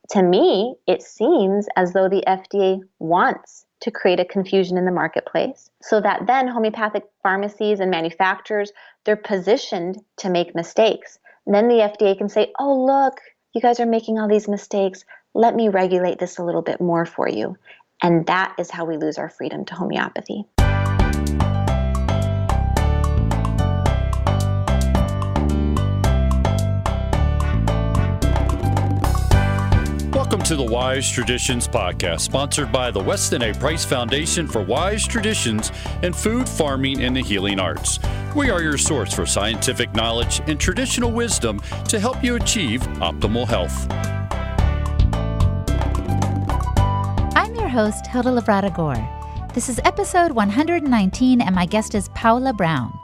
to me, it seems as though the FDA wants to create a confusion in the marketplace so that then homeopathic pharmacies and manufacturers, they're positioned to make mistakes. And then the FDA can say, oh, look, you guys are making all these mistakes. Let me regulate this a little bit more for you. And that is how we lose our freedom to homeopathy. Welcome to the Wise Traditions Podcast, sponsored by the Weston A. Price Foundation for Wise Traditions in Food, Farming, and the Healing Arts. We are your source for scientific knowledge and traditional wisdom to help you achieve optimal health. I'm your host, Hilda Labrada Gore. This is episode 119, and my guest is Paola Brown.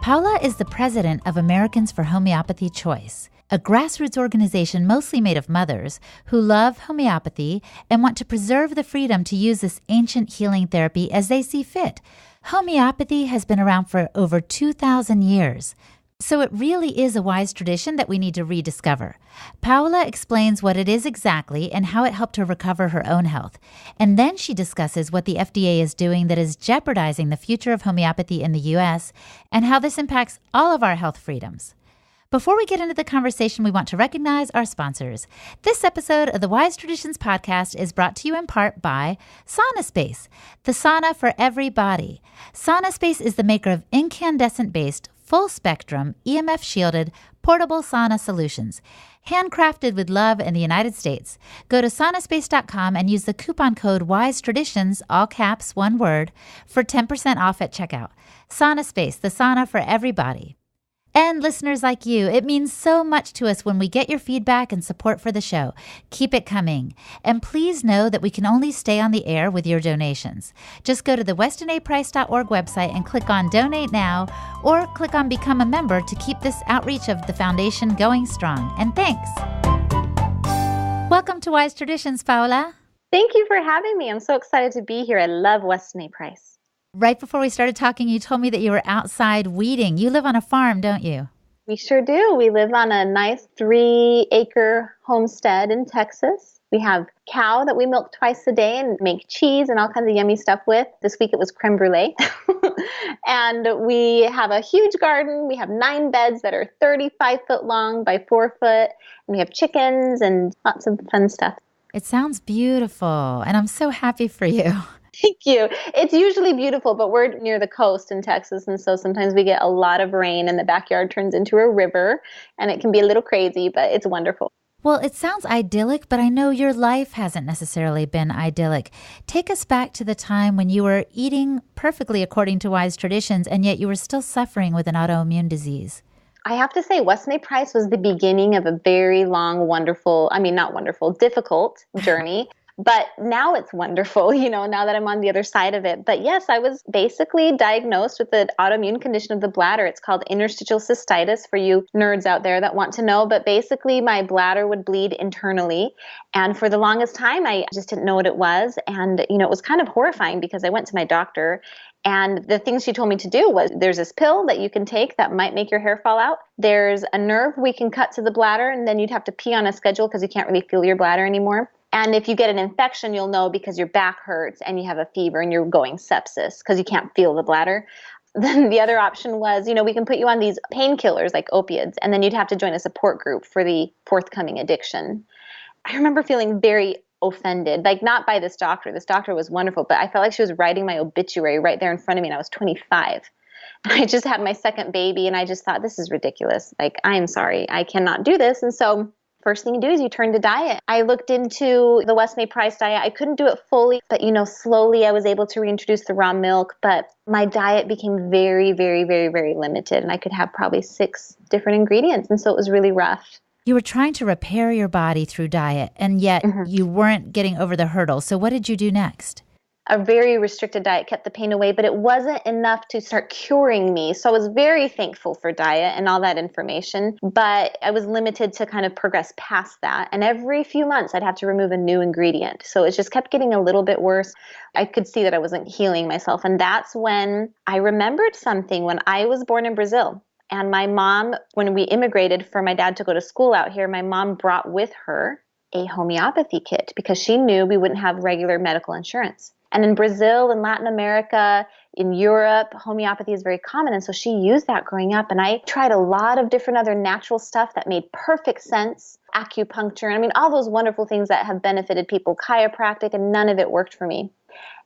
Paola is the president of Americans for Homeopathy Choice, a grassroots organization mostly made of mothers who love homeopathy and want to preserve the freedom to use this ancient healing therapy as they see fit. Homeopathy has been around for over 2,000 years, so it really is a wise tradition that we need to rediscover. Paola explains what it is exactly and how it helped her recover her own health. And then she discusses what the FDA is doing that is jeopardizing the future of homeopathy in the U.S. and how this impacts all of our health freedoms. Before we get into the conversation, we want to recognize our sponsors. This episode of the Wise Traditions Podcast is brought to you in part by Sauna Space, the sauna for every body. Sauna Space is the maker of incandescent-based, full-spectrum, EMF-shielded, portable sauna solutions, handcrafted with love in the United States. Go to saunaspace.com and use the coupon code WISETRADITIONS, all caps, one word, for 10% off at checkout. Sauna Space, the sauna for every body. And listeners like you, it means so much to us when we get your feedback and support for the show. Keep it coming. And please know that we can only stay on the air with your donations. Just go to the westonaprice.org website and click on Donate Now, or click on Become a Member to keep this outreach of the foundation going strong. And thanks. Welcome to Wise Traditions, Paola. Thank you for having me. I'm so excited to be here. I love Weston A. Price. Right before we started talking, you told me that you were outside weeding. You live on a farm, don't you? We sure do. We live on a nice 3-acre homestead in Texas. We have cow that we milk twice a day and make cheese and all kinds of yummy stuff with. This week it was creme brulee. And we have a huge garden. We have 9 beds that are 35 foot long by 4 foot. And we have chickens and lots of fun stuff. It sounds beautiful, and I'm so happy for you. Thank you. It's usually beautiful, but we're near the coast in Texas, and so sometimes we get a lot of rain and the backyard turns into a river, and it can be a little crazy, but it's wonderful. Well, it sounds idyllic, but I know your life hasn't necessarily been idyllic. Take us back to the time when you were eating perfectly according to wise traditions, and yet you were still suffering with an autoimmune disease. I have to say, Weston A. Price was the beginning of a very long, difficult journey. But now it's wonderful, now that I'm on the other side of it. But yes, I was basically diagnosed with an autoimmune condition of the bladder. It's called interstitial cystitis for you nerds out there that want to know. But basically, my bladder would bleed internally. And for the longest time, I just didn't know what it was. And, it was kind of horrifying because I went to my doctor. And the things she told me to do was there's this pill that you can take that might make your hair fall out. There's a nerve we can cut to the bladder, and then you'd have to pee on a schedule because you can't really feel your bladder anymore. And if you get an infection, you'll know because your back hurts and you have a fever and you're going sepsis because you can't feel the bladder. Then the other option was, we can put you on these painkillers like opiates, and then you'd have to join a support group for the forthcoming addiction. I remember feeling very offended, not by this doctor. This doctor was wonderful, but I felt like she was writing my obituary right there in front of me, and I was 25. And I just had my second baby, and I just thought, this is ridiculous. I'm sorry, I cannot do this. And so first thing you do is you turn to diet. I looked into the Weston A. Price diet. I couldn't do it fully, but slowly I was able to reintroduce the raw milk. But my diet became very, very, very, very limited, and I could have probably 6 different ingredients. And so it was really rough. You were trying to repair your body through diet, and yet you weren't getting over the hurdle. So what did you do next? A very restricted diet kept the pain away, but it wasn't enough to start curing me. So I was very thankful for diet and all that information, but I was limited to kind of progress past that. And every few months I'd have to remove a new ingredient. So it just kept getting a little bit worse. I could see that I wasn't healing myself. And that's when I remembered something when I was born in Brazil. And my mom, when we immigrated for my dad to go to school out here, my mom brought with her a homeopathy kit because she knew we wouldn't have regular medical insurance. And in Brazil, in Latin America, in Europe, homeopathy is very common. And so she used that growing up. And I tried a lot of different other natural stuff that made perfect sense. Acupuncture, I mean, all those wonderful things that have benefited people, chiropractic, and none of it worked for me.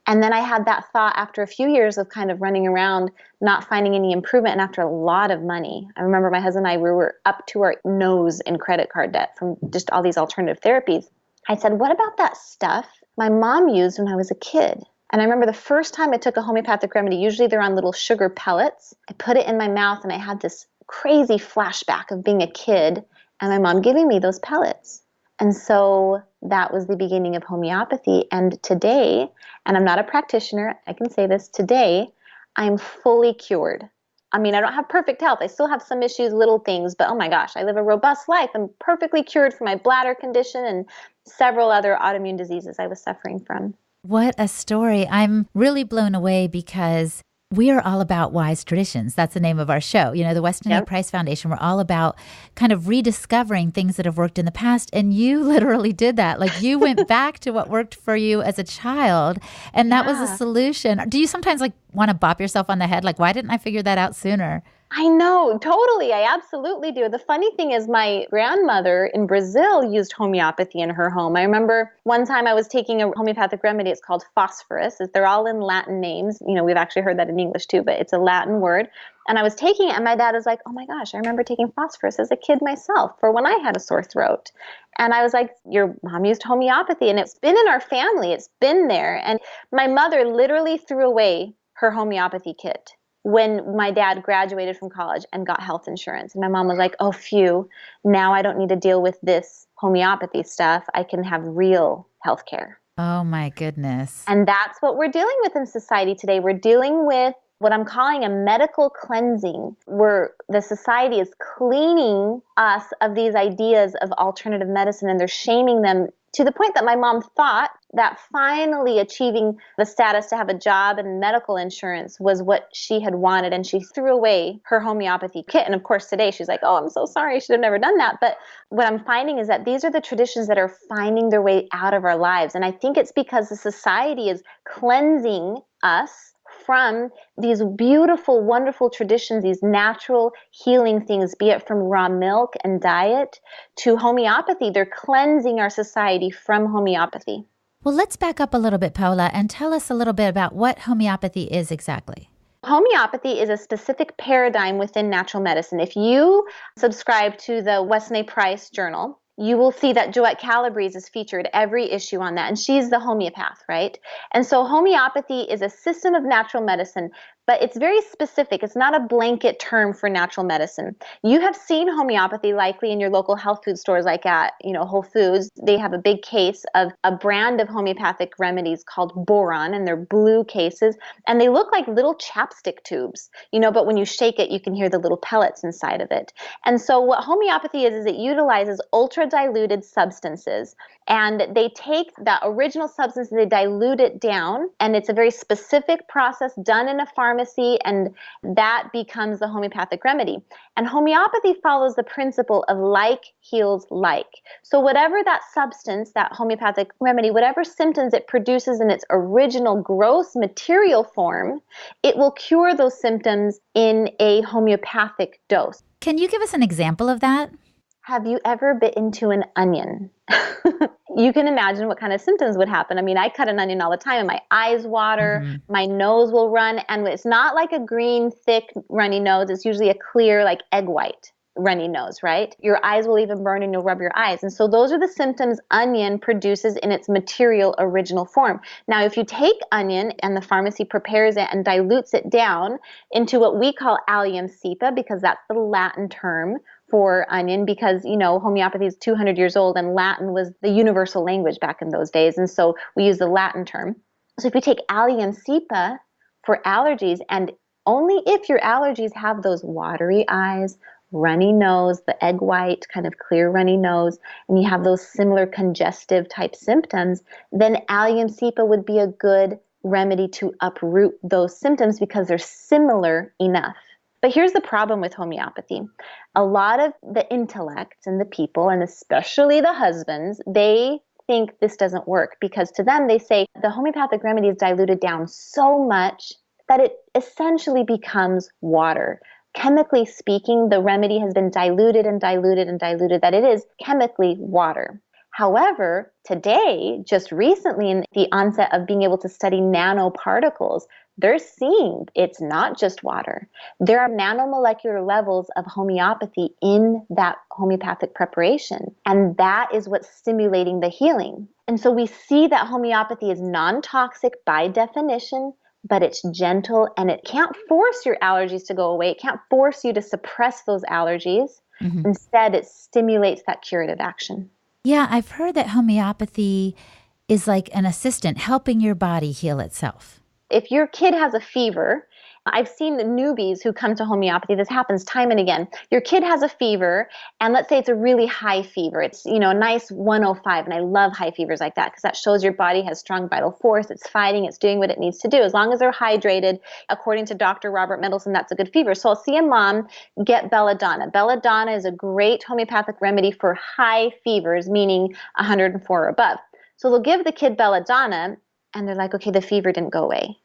And then I had that thought after a few years of kind of running around, not finding any improvement, and after a lot of money. I remember my husband and I, we were up to our nose in credit card debt from just all these alternative therapies. I said, what about that stuff my mom used when I was a kid? And I remember the first time I took a homeopathic remedy, usually they're on little sugar pellets. I put it in my mouth and I had this crazy flashback of being a kid and my mom giving me those pellets. And so that was the beginning of homeopathy. And today, and I'm not a practitioner, I can say this, today, I'm fully cured. I mean, I don't have perfect health. I still have some issues, little things, but oh my gosh, I live a robust life. I'm perfectly cured from my bladder condition and several other autoimmune diseases I was suffering from. What a story. I'm really blown away because we are all about wise traditions. That's the name of our show. You know, the Weston A. Price Foundation, we're all about kind of rediscovering things that have worked in the past. And you literally did that. Like you went back to what worked for you as a child. And that was a solution. Do you sometimes like want to bop yourself on the head? Like, why didn't I figure that out sooner? I know, totally. I absolutely do. The funny thing is my grandmother in Brazil used homeopathy in her home. I remember one time I was taking a homeopathic remedy. It's called phosphorus. They're all in Latin names. You know, we've actually heard that in English too, but it's a Latin word. And I was taking it and my dad was like, oh my gosh, I remember taking phosphorus as a kid myself for when I had a sore throat. And I was like, your mom used homeopathy and it's been in our family. It's been there. And my mother literally threw away her homeopathy kit when my dad graduated from college and got health insurance. And my mom was like, oh, phew, now I don't need to deal with this homeopathy stuff. I can have real health care. Oh, my goodness. And that's what we're dealing with in society today. We're dealing with what I'm calling a medical cleansing, where the society is cleaning us of these ideas of alternative medicine, and they're shaming them to the point that my mom thought that finally achieving the status to have a job and medical insurance was what she had wanted, and she threw away her homeopathy kit. And of course today she's like, oh, I'm so sorry, I should have never done that. But what I'm finding is that these are the traditions that are finding their way out of our lives. And I think it's because the society is cleansing us from these beautiful, wonderful traditions, these natural healing things, be it from raw milk and diet to homeopathy. They're cleansing our society from homeopathy. Well, let's back up a little bit, Paola, and tell us a little bit about what homeopathy is exactly. Homeopathy is a specific paradigm within natural medicine. If you subscribe to the Weston A. Price Journal, you will see that Joette Calabrese is featured every issue on that, and she's the homeopath, right? And so homeopathy is a system of natural medicine, but it's very specific. It's not a blanket term for natural medicine. You have seen homeopathy likely in your local health food stores, like at, Whole Foods. They have a big case of a brand of homeopathic remedies called Boron, and they're blue cases, and they look like little chapstick tubes, but when you shake it, you can hear the little pellets inside of it. And so what homeopathy is it utilizes ultra diluted substances, and they take that original substance and they dilute it down, and it's a very specific process done in a pharmacy, and that becomes the homeopathic remedy. And homeopathy follows the principle of like heals like. So whatever that substance, that homeopathic remedy, whatever symptoms it produces in its original gross material form, it will cure those symptoms in a homeopathic dose. Can you give us an example of that? Have you ever bit into an onion? You can imagine what kind of symptoms would happen. I mean, I cut an onion all the time and my eyes water, my nose will run, and it's not like a green, thick, runny nose. It's usually a clear, like egg white runny nose, right? Your eyes will even burn and you'll rub your eyes. And so those are the symptoms onion produces in its material original form. Now, if you take onion and the pharmacy prepares it and dilutes it down into what we call allium cepa, because that's the Latin term for onion, because, homeopathy is 200 years old and Latin was the universal language back in those days. And so we use the Latin term. So if you take allium cepa for allergies, and only if your allergies have those watery eyes, runny nose, the egg white, kind of clear runny nose, and you have those similar congestive type symptoms, then allium cepa would be a good remedy to uproot those symptoms because they're similar enough. But here's the problem with homeopathy. A lot of the intellect and the people, and especially the husbands, they think this doesn't work because to them they say the homeopathic remedy is diluted down so much that it essentially becomes water. Chemically speaking, the remedy has been diluted and diluted and diluted that it is chemically water. However, today, just recently in the onset of being able to study nanoparticles, they're seeing it's not just water. There are nanomolecular levels of homeopathy in that homeopathic preparation, and that is what's stimulating the healing. And so we see that homeopathy is non-toxic by definition, but it's gentle and it can't force your allergies to go away. It can't force you to suppress those allergies. Mm-hmm. Instead, it stimulates that curative action. Yeah, I've heard that homeopathy is like an assistant helping your body heal itself. If your kid has a fever, I've seen the newbies who come to homeopathy. This happens time and again. Your kid has a fever, and let's say it's a really high fever. It's, a nice 105, and I love high fevers like that because that shows your body has strong vital force. It's fighting. It's doing what it needs to do. As long as they're hydrated, according to Dr. Robert Mendelsohn, that's a good fever. So I'll see a mom get belladonna. Belladonna is a great homeopathic remedy for high fevers, meaning 104 or above. So they'll give the kid belladonna, and they're like, okay, the fever didn't go away,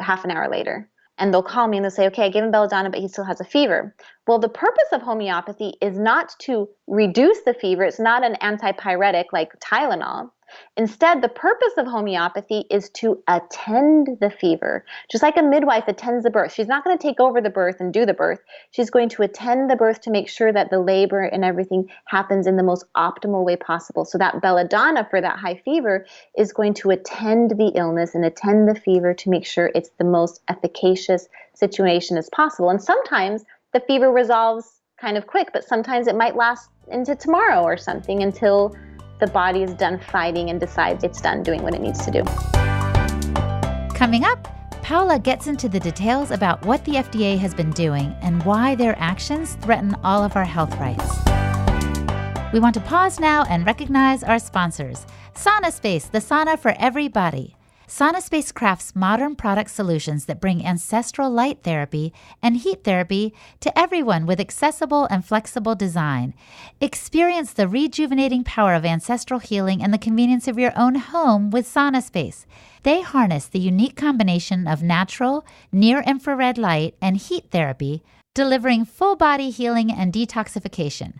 half an hour later. And they'll call me and they'll say, okay, I gave him belladonna, but he still has a fever. Well, the purpose of homeopathy is not to reduce the fever. It's not an antipyretic like Tylenol. Instead, the purpose of homeopathy is to attend the fever. Just like a midwife attends the birth. She's not going to take over the birth and do the birth. She's going to attend the birth to make sure that the labor and everything happens in the most optimal way possible. So that belladonna for that high fever is going to attend the illness and attend the fever to make sure it's the most efficacious situation as possible. And sometimes the fever resolves kind of quick, but sometimes it might last into tomorrow or something until the body is done fighting and decides it's done doing what it needs to do. Coming up, Paola gets into the details about what the FDA has been doing and why their actions threaten all of our health rights. We want to pause now and recognize our sponsors. SaunaSpace, the sauna for everybody. SaunaSpace crafts modern product solutions that bring ancestral light therapy and heat therapy to everyone with accessible and flexible design. Experience the rejuvenating power of ancestral healing and the convenience of your own home with SaunaSpace. They harness the unique combination of natural, near-infrared light and heat therapy, delivering full-body healing and detoxification.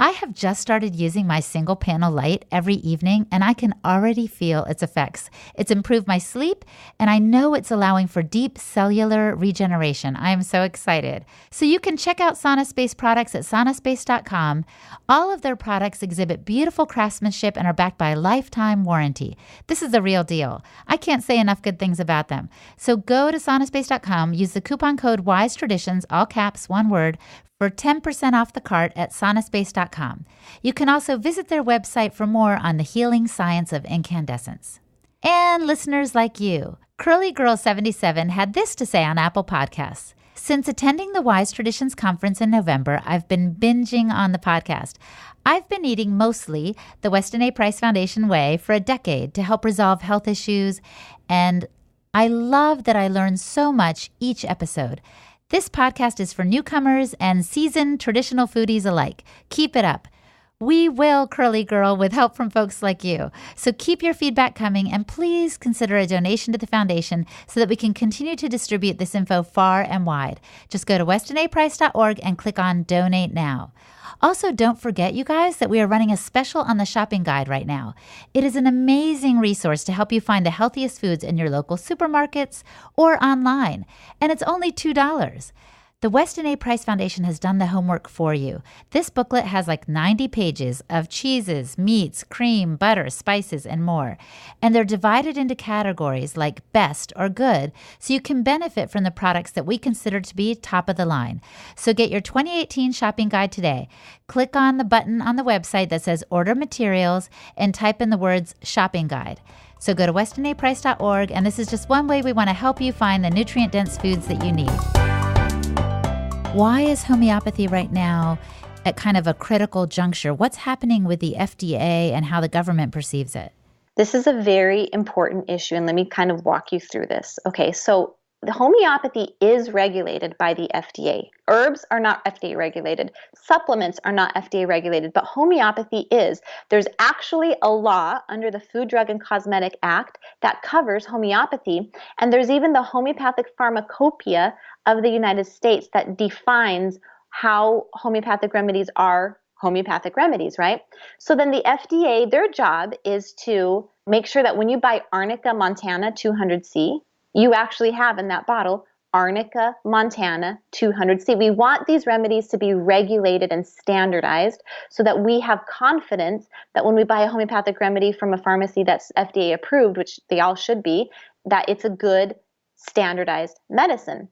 I have just started using my single panel light every evening, and I can already feel its effects. It's improved my sleep, and I know it's allowing for deep cellular regeneration. I am so excited. So you can check out SaunaSpace products at saunaspace.com. All of their products exhibit beautiful craftsmanship and are backed by a lifetime warranty. This is the real deal. I can't say enough good things about them. So go to saunaspace.com, use the coupon code WISETRADITIONS, all caps, one word, for 10% off the cart at saunaspace.com. You can also visit their website for more on the healing science of incandescence. And listeners like you, Curly Girl 77 had this to say on Apple Podcasts. Since attending the Wise Traditions Conference in November, I've been binging on the podcast. I've been eating mostly the Weston A. Price Foundation way for a decade to help resolve health issues, and I love that I learn so much each episode. This podcast is for newcomers and seasoned traditional foodies alike. Keep it up. We will, Curly Girl, with help from folks like you. So keep your feedback coming, and please consider a donation to the foundation so that we can continue to distribute this info far and wide. Just go to westonaprice.org and click on Donate Now. Also, don't forget, you guys, that we are running a special on the shopping guide right now. It is an amazing resource to help you find the healthiest foods in your local supermarkets or online, and it's only $2. The Weston A. Price Foundation has done the homework for you. This booklet has like 90 pages of cheeses, meats, cream, butter, spices, and more. And they're divided into categories like best or good, so you can benefit from the products that we consider to be top of the line. So get your 2018 shopping guide today. Click on the button on the website that says Order Materials and type in the words Shopping Guide. So go to westonaprice.org, and this is just one way we want to help you find the nutrient-dense foods that you need. Why is homeopathy right now at kind of a critical juncture? What's happening with the FDA and how the government perceives it? This is a very important issue, and let me kind of walk you through this. Okay, so The homeopathy is regulated by the FDA. Herbs are not FDA regulated. Supplements are not FDA regulated, but homeopathy is. There's actually a law under the Food, Drug, and Cosmetic Act that covers homeopathy, and there's even the Homeopathic Pharmacopoeia of the United States that defines how homeopathic remedies are homeopathic remedies, right? So then the FDA, their job is to make sure that when you buy Arnica Montana 200C, you actually have in that bottle Arnica Montana 200C. We want these remedies to be regulated and standardized so that we have confidence that when we buy a homeopathic remedy from a pharmacy that's FDA approved, which they all should be, that it's a good standardized medicine.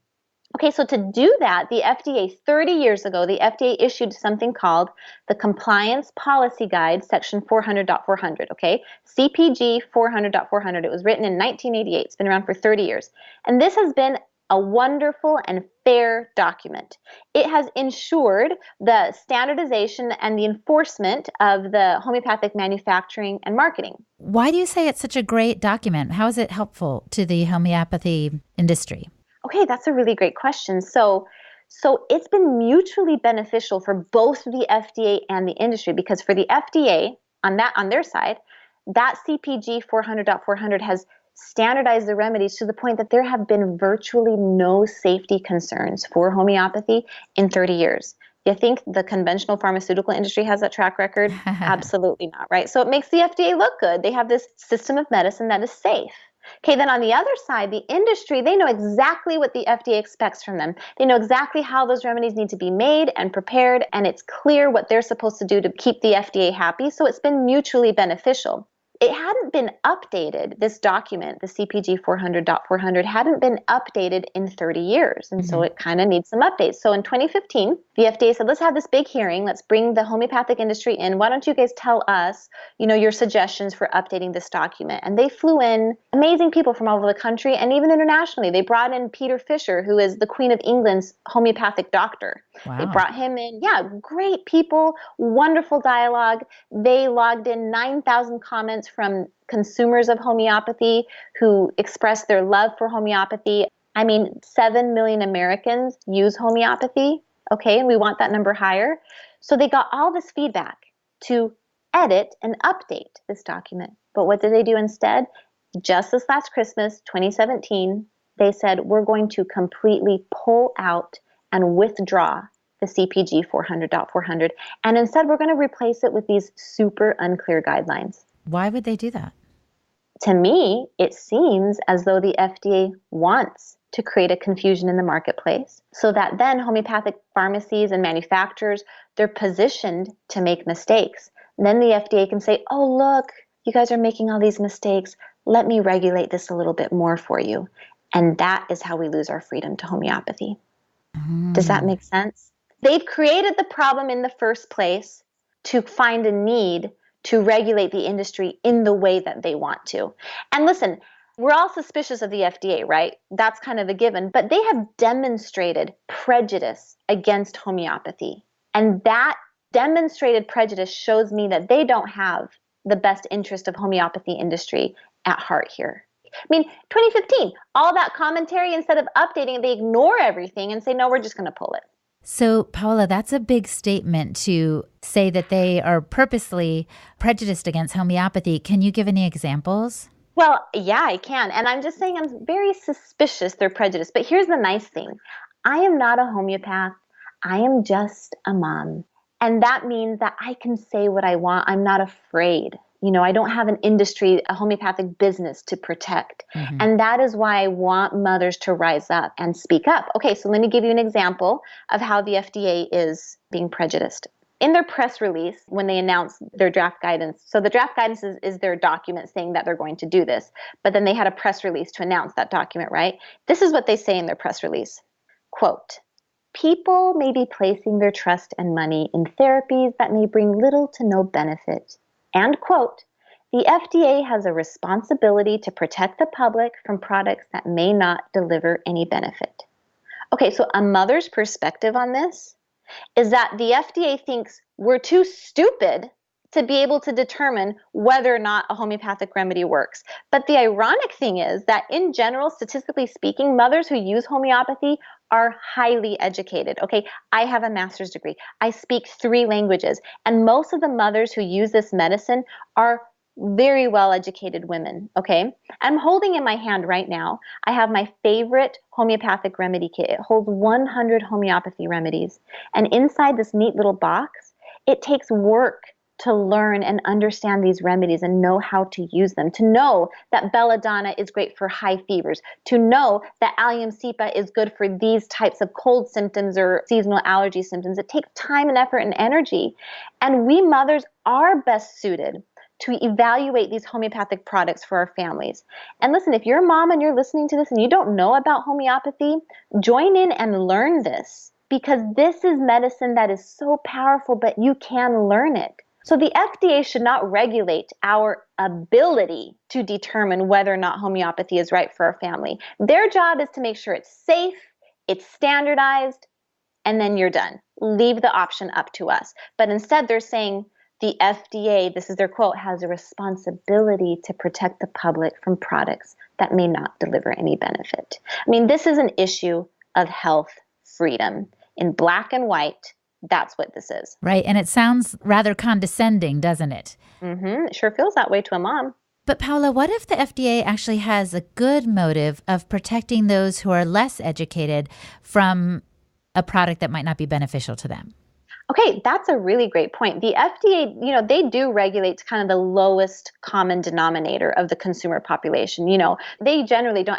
Okay, so to do that, the FDA, 30 years ago, the FDA issued something called the Compliance Policy Guide, section 400.400, okay? CPG 400.400. It was written in 1988. It's been around for 30 years. And this has been a wonderful and fair document. It has ensured the standardization and the enforcement of the homeopathic manufacturing and marketing. Why do you say it's such a great document? How is it helpful to the homeopathy industry? Okay, that's a really great question. So it's been mutually beneficial for both the FDA and the industry, because for the FDA, on their side, that CPG 400.400 has standardized the remedies to the point that there have been virtually no safety concerns for homeopathy in 30 years. You think the conventional pharmaceutical industry has that track record? Absolutely not, right? So it makes the FDA look good. They have this system of medicine that is safe. Okay, then on the other side, the industry, they know exactly what the FDA expects from them. They know exactly how those remedies need to be made and prepared, and it's clear what they're supposed to do to keep the FDA happy, so it's been mutually beneficial. It hadn't been updated, this document, the CPG 400.400, hadn't been updated in 30 years, and so it kind of needs some updates. So in 2015, the FDA said, let's have this big hearing, let's bring the homeopathic industry in, why don't you guys tell us, your suggestions for updating this document? And they flew in amazing people from all over the country and even internationally. They brought in Peter Fisher, who is the Queen of England's homeopathic doctor. Wow. They brought him in. Yeah, great people, wonderful dialogue. They logged in 9,000 comments from consumers of homeopathy who expressed their love for homeopathy. 7 million Americans use homeopathy, okay, and we want that number higher. So they got all this feedback to edit and update this document. But what did they do instead? Just this last Christmas, 2017, they said, we're going to completely pull out and withdraw the CPG 400.400. And instead, we're going to replace it with these super unclear guidelines. Why would they do that? To me, it seems as though the FDA wants to create a confusion in the marketplace so that then homeopathic pharmacies and manufacturers, they're positioned to make mistakes. And then the FDA can say, oh, look, you guys are making all these mistakes. Let me regulate this a little bit more for you. And that is how we lose our freedom to homeopathy. Does that make sense? They've created the problem in the first place to find a need to regulate the industry in the way that they want to. And listen, we're all suspicious of the FDA, right? That's kind of a given. But they have demonstrated prejudice against homeopathy. And that demonstrated prejudice shows me that they don't have the best interest of homeopathy industry at heart here. 2015, all that commentary, instead of updating, they ignore everything and say, no, we're just going to pull it. So, Paola, that's a big statement to say that they are purposely prejudiced against homeopathy. Can you give any examples? Well, yeah, I can. And I'm just saying I'm very suspicious they're prejudiced. But here's the nice thing. I am not a homeopath. I am just a mom. And that means that I can say what I want. I'm not afraid. I don't have an industry, a homeopathic business to protect. And that is why I want mothers to rise up and speak up. Okay, so let me give you an example of how the FDA is being prejudiced. In their press release, when they announced their draft guidance, so the draft guidance is their document saying that they're going to do this, but then they had a press release to announce that document, right? This is what they say in their press release. Quote, people may be placing their trust and money in therapies that may bring little to no benefit. And quote, the FDA has a responsibility to protect the public from products that may not deliver any benefit. Okay, so a mother's perspective on this is that the FDA thinks we're too stupid to be able to determine whether or not a homeopathic remedy works. But the ironic thing is that in general, statistically speaking, mothers who use homeopathy are highly educated. Okay, I have a master's degree. I speak 3 languages. And most of the mothers who use this medicine are very well-educated women, okay? I'm holding in my hand right now, I have my favorite homeopathic remedy kit. It holds 100 homeopathy remedies. And inside this neat little box, it takes work to learn and understand these remedies and know how to use them, to know that belladonna is great for high fevers, to know that allium cepa is good for these types of cold symptoms or seasonal allergy symptoms. It takes time and effort and energy. And we mothers are best suited to evaluate these homeopathic products for our families. And listen, if you're a mom and you're listening to this and you don't know about homeopathy, join in and learn this, because this is medicine that is so powerful, but you can learn it. So the FDA should not regulate our ability to determine whether or not homeopathy is right for our family. Their job is to make sure it's safe, it's standardized, and then you're done. Leave the option up to us. But instead they're saying, the FDA, this is their quote, has a responsibility to protect the public from products that may not deliver any benefit. I mean, this is an issue of health freedom. In black and white, that's what this is. Right. And it sounds rather condescending, doesn't it? It sure feels that way to a mom. But Paola, what if the FDA actually has a good motive of protecting those who are less educated from a product that might not be beneficial to them? Okay, that's a really great point. The FDA, they do regulate to kind of the lowest common denominator of the consumer population. They generally don't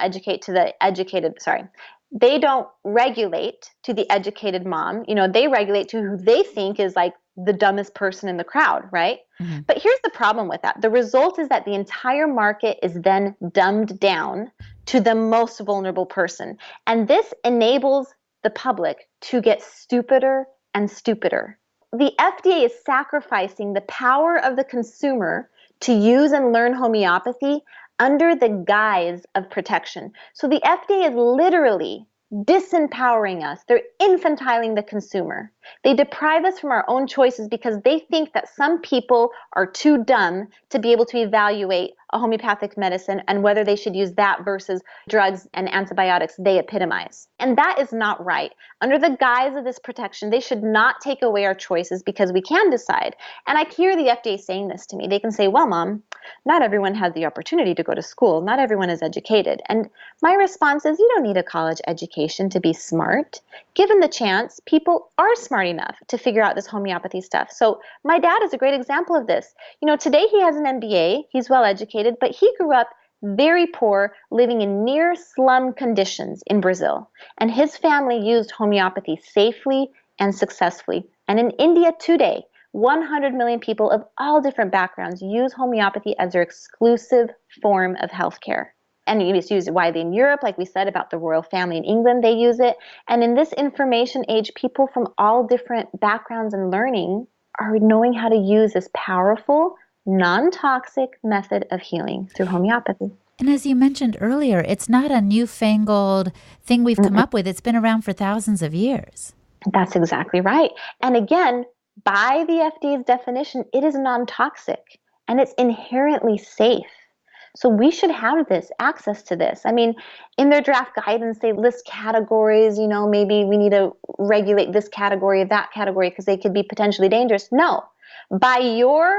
they don't regulate to the educated mom. They regulate to who they think is like the dumbest person in the crowd, right? Mm-hmm. But here's the problem with that. The result is that the entire market is then dumbed down to the most vulnerable person. And this enables the public to get stupider and stupider. The FDA is sacrificing the power of the consumer to use and learn homeopathy under the guise of protection. So the FDA is literally disempowering us. They're infantiling the consumer. They deprive us from our own choices because they think that some people are too dumb to be able to evaluate a homeopathic medicine and whether they should use that versus drugs and antibiotics they epitomize. And that is not right. Under the guise of this protection, they should not take away our choices because we can decide. And I hear the FDA saying this to me. They can say, well, Mom, not everyone has the opportunity to go to school. Not everyone is educated. And my response is, you don't need a college education to be smart. Given the chance, people are smart enough to figure out this homeopathy stuff. So my dad is a great example of this. Today he has an MBA. He's well educated, but he grew up very poor, living in near slum conditions in Brazil. And his family used homeopathy safely and successfully. And in India today, 100 million people of all different backgrounds use homeopathy as their exclusive form of healthcare. And it's used widely in Europe, like we said about the royal family in England, they use it. And in this information age, people from all different backgrounds and learning are knowing how to use this powerful, non-toxic method of healing through homeopathy. And as you mentioned earlier, it's not a newfangled thing we've come up with. It's been around for thousands of years. That's exactly right. And again, by the FDA's definition, it is non-toxic and it's inherently safe. So we should have access to this. I mean, in their draft guidance, they list categories, maybe we need to regulate this category, that category, because they could be potentially dangerous. No, by your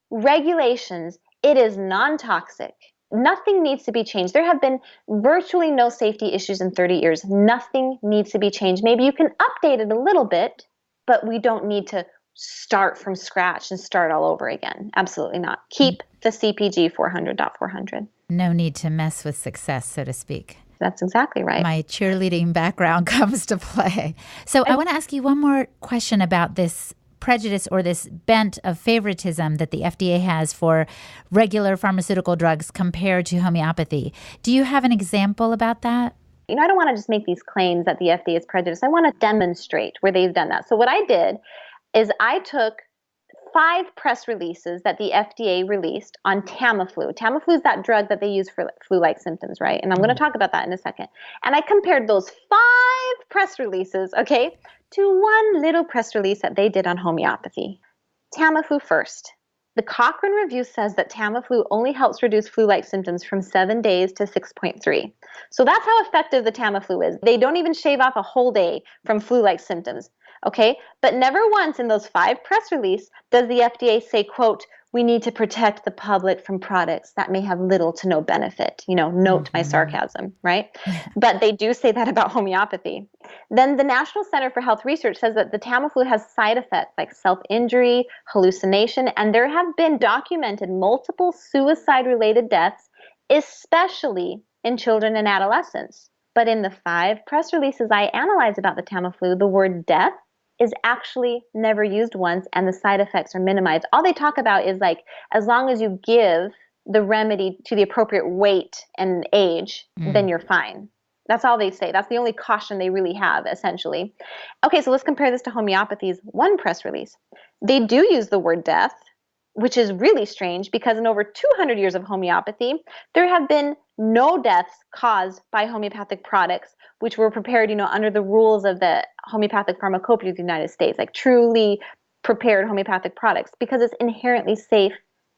regulations, it is non-toxic. Nothing needs to be changed. There have been virtually no safety issues in 30 years. Nothing needs to be changed. Maybe you can update it a little bit, but we don't need to start from scratch and start all over again. Absolutely not. Keep the CPG 400.400. No need to mess with success, so to speak. That's exactly right. My cheerleading background comes to play. So I want to ask you one more question about this prejudice or this bent of favoritism that the FDA has for regular pharmaceutical drugs compared to homeopathy. Do you have an example about that? I don't want to just make these claims that the FDA is prejudiced. I want to demonstrate where they've done that. So what I did is I took 5 press releases that the FDA released on Tamiflu. Tamiflu is that drug that they use for flu-like symptoms, right? And I'm going to talk about that in a second. And I compared those 5 press releases, to one little press release that they did on homeopathy. Tamiflu first. The Cochrane review says that Tamiflu only helps reduce flu-like symptoms from 7 days to 6.3. So that's how effective the Tamiflu is. They don't even shave off a whole day from flu-like symptoms. Okay, but never once in those 5 press releases does the FDA say, quote, we need to protect the public from products that may have little to no benefit. Note my sarcasm, right? Yeah. But they do say that about homeopathy. Then the National Center for Health Research says that the Tamiflu has side effects like self-injury, hallucination, and there have been documented multiple suicide-related deaths, especially in children and adolescents. But in the 5 press releases I analyzed about the Tamiflu, the word death is actually never used once, and the side effects are minimized. All they talk about is like, as long as you give the remedy to the appropriate weight and age, then you're fine. That's all they say. That's the only caution they really have, essentially. Okay, so let's compare this to homeopathy's one press release. They do use the word death, which is really strange because in over 200 years of homeopathy, there have been no deaths caused by homeopathic products, which were prepared, under the rules of the homeopathic pharmacopoeia of the United States, like truly prepared homeopathic products, because it's inherently safe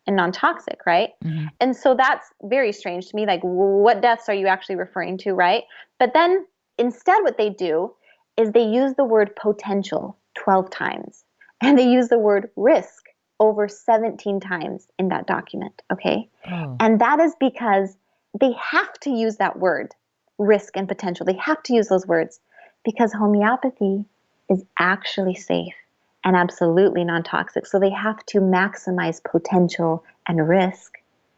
and non-toxic, right? Mm-hmm. And so that's very strange to me. Like, what deaths are you actually referring to, right? But then instead what they do is they use the word potential 12 times, and they use the word risk over 17 times in that document, okay? Oh. And that is because they have to use that word, risk and potential. They have to use those words because homeopathy is actually safe and absolutely non-toxic. So they have to maximize potential and risk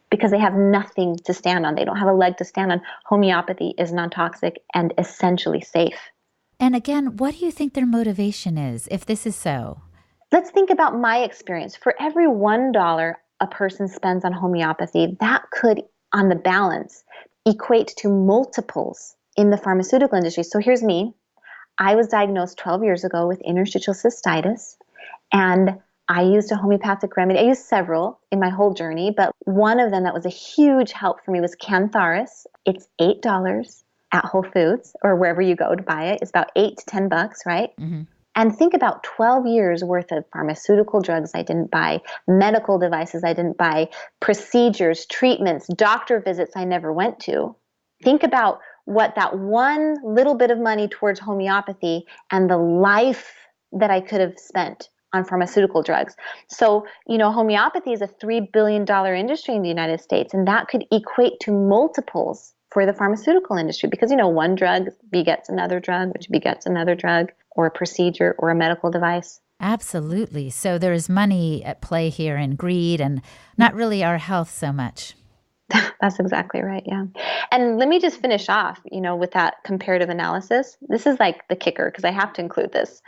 because they have nothing to stand on. They don't have a leg to stand on. Homeopathy is non-toxic and essentially safe. And again, what do you think their motivation is, if this is so? Let's think about my experience. For every $1 a person spends on homeopathy, that could, on the balance, equate to multiples in the pharmaceutical industry. So here's me. I was diagnosed 12 years ago with interstitial cystitis, and I used a homeopathic remedy. I used several in my whole journey, but one of them that was a huge help for me was Cantharis. It's $8 at Whole Foods or wherever you go to buy it. It's about $8 to $10, right? Mm-hmm. And think about 12 years worth of pharmaceutical drugs I didn't buy, medical devices I didn't buy, procedures, treatments, doctor visits I never went to. Think about what that one little bit of money towards homeopathy and the life that I could have spent on pharmaceutical drugs. So, homeopathy is a $3 billion industry in the United States, and that could equate to multiples for the pharmaceutical industry because, one drug begets another drug, which begets another drug, or a procedure or a medical device. Absolutely. So there is money at play here and greed and not really our health so much. That's exactly right, yeah. And let me just finish off, with that comparative analysis. This is like the kicker because I have to include this.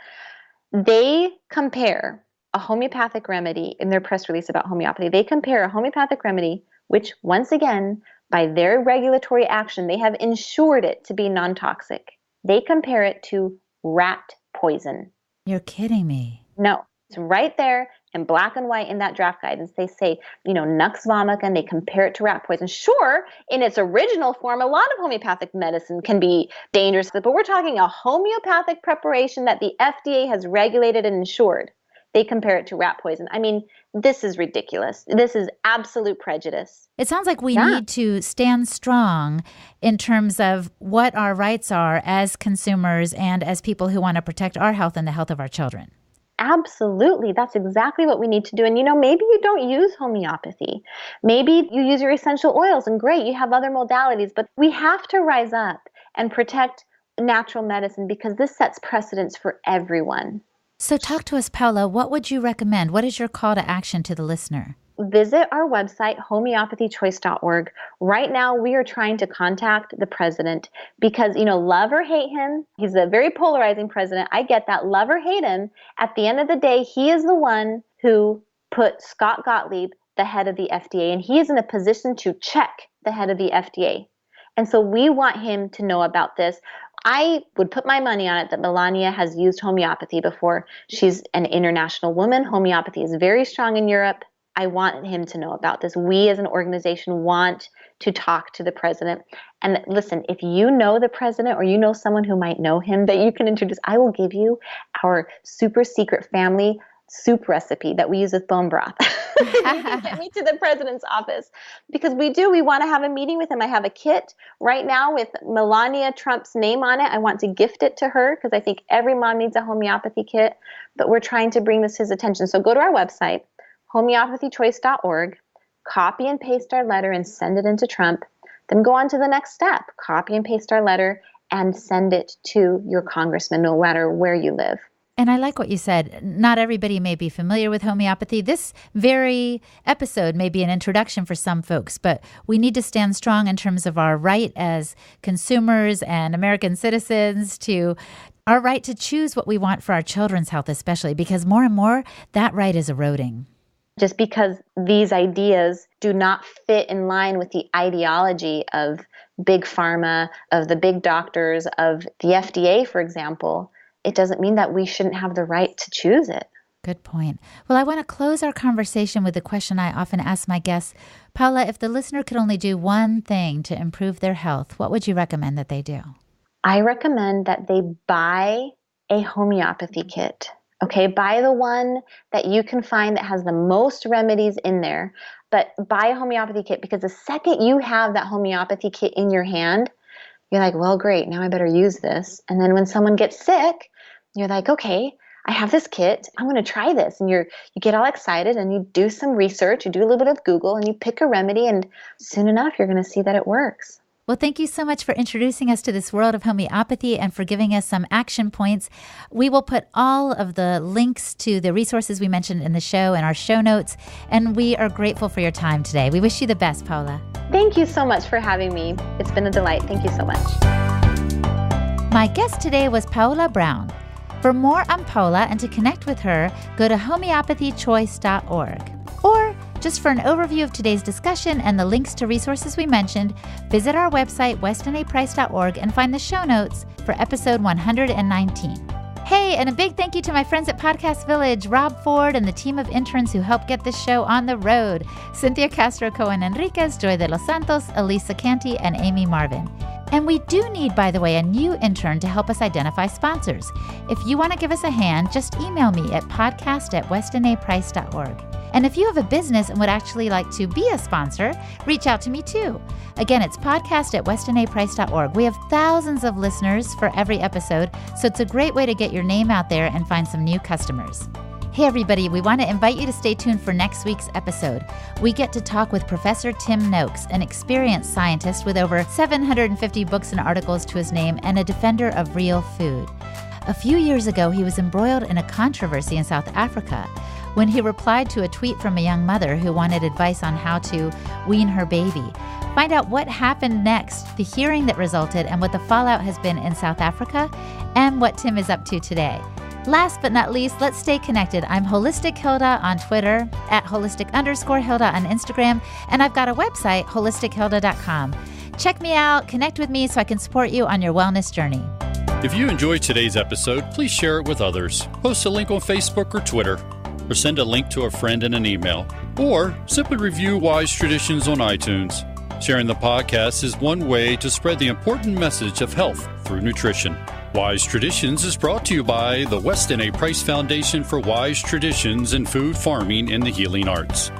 They compare a homeopathic remedy in their press release about homeopathy. They compare a homeopathic remedy, which once again, by their regulatory action, they have ensured it to be non-toxic. They compare it to rat poison. You're kidding me. No, it's right there in black and white in that draft guidance. They say, nux vomica, and they compare it to rat poison. Sure, in its original form, a lot of homeopathic medicine can be dangerous, but we're talking a homeopathic preparation that the FDA has regulated and insured. They compare it to rat poison. I mean, this is ridiculous. This is absolute prejudice. It sounds like we need to stand strong in terms of what our rights are as consumers and as people who want to protect our health and the health of our children. Absolutely. That's exactly what we need to do. And, maybe you don't use homeopathy. Maybe you use your essential oils, and great, you have other modalities. But we have to rise up and protect natural medicine because this sets precedents for everyone. So talk to us, Paola. What would you recommend? What is your call to action to the listener? Visit our website, homeopathychoice.org. Right now, we are trying to contact the president because, love or hate him, he's a very polarizing president. I get that. Love or hate him. At the end of the day, he is the one who put Scott Gottlieb, the head of the FDA, and he is in a position to check the head of the FDA. And so we want him to know about this. I would put my money on it that Melania has used homeopathy before. She's an international woman. Homeopathy is very strong in Europe. I want him to know about this. We as an organization want to talk to the president. And listen, if you know the president or you know someone who might know him that you can introduce, I will give you our super secret family soup recipe that we use with bone broth. You can get me to the president's office because we want to have a meeting with him. I have a kit right now with Melania Trump's name on it. I want to gift it to her because I think every mom needs a homeopathy kit, but we're trying to bring this to his attention. So go to our website, homeopathychoice.org, copy and paste our letter and send it into Trump. Then go on to the next step, copy and paste our letter and send it to your congressman, no matter where you live. And I like what you said. Not everybody may be familiar with homeopathy. This very episode may be an introduction for some folks, but we need to stand strong in terms of our right as consumers and American citizens to our right to choose what we want for our children's health, especially because more and more that right is eroding. Just because these ideas do not fit in line with the ideology of big pharma, of the big doctors, of the FDA, for example, it doesn't mean that we shouldn't have the right to choose it. Good point. Well, I want to close our conversation with the question I often ask my guests. Paola, if the listener could only do one thing to improve their health, what would you recommend that they do? I recommend that they buy a homeopathy kit. Okay, buy the one that you can find that has the most remedies in there, but buy a homeopathy kit because the second you have that homeopathy kit in your hand, you're like, well, great, now I better use this. And then when someone gets sick, you're like, okay, I have this kit. I'm going to try this. And you get all excited and you do some research, you do a little bit of Google and you pick a remedy and soon enough, you're going to see that it works. Well, thank you so much for introducing us to this world of homeopathy and for giving us some action points. We will put all of the links to the resources we mentioned in the show in our show notes, and we are grateful for your time today. We wish you the best, Paola. Thank you so much for having me. It's been a delight. Thank you so much. My guest today was Paola Brown. For more on Paola and to connect with her, go to homeopathychoice.org. Or just for an overview of today's discussion and the links to resources we mentioned, visit our website, westinaprice.org, and find the show notes for episode 119. Hey, and a big thank you to my friends at Podcast Village, Rob Ford, and the team of interns who helped get this show on the road, Cynthia Castro-Cohen Enriquez, Joy de los Santos, Elisa Canty, and Amy Marvin. And we do need, by the way, a new intern to help us identify sponsors. If you want to give us a hand, just email me at podcast@westinaprice.org. And if you have a business and would actually like to be a sponsor, reach out to me too. Again, it's podcast@westinaprice.org. We have thousands of listeners for every episode, so it's a great way to get your name out there and find some new customers. Hey everybody, we want to invite you to stay tuned for next week's episode. We get to talk with Professor Tim Noakes, an experienced scientist with over 750 books and articles to his name and a defender of real food. A few years ago, he was embroiled in a controversy in South Africa when he replied to a tweet from a young mother who wanted advice on how to wean her baby. Find out what happened next, the hearing that resulted, and what the fallout has been in South Africa, and what Tim is up to today. Last but not least, let's stay connected. I'm Holistic Hilda on Twitter, at holistic_Hilda on Instagram, and I've got a website, holistichilda.com. Check me out, connect with me so I can support you on your wellness journey. If you enjoyed today's episode, please share it with others. Post a link on Facebook or Twitter, or send a link to a friend in an email, or simply review Wise Traditions on iTunes. Sharing the podcast is one way to spread the important message of health through nutrition. Wise Traditions is brought to you by the Weston A. Price Foundation for Wise Traditions in Food, Farming, and the Healing Arts.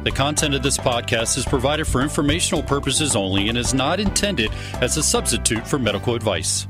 The content of this podcast is provided for informational purposes only and is not intended as a substitute for medical advice.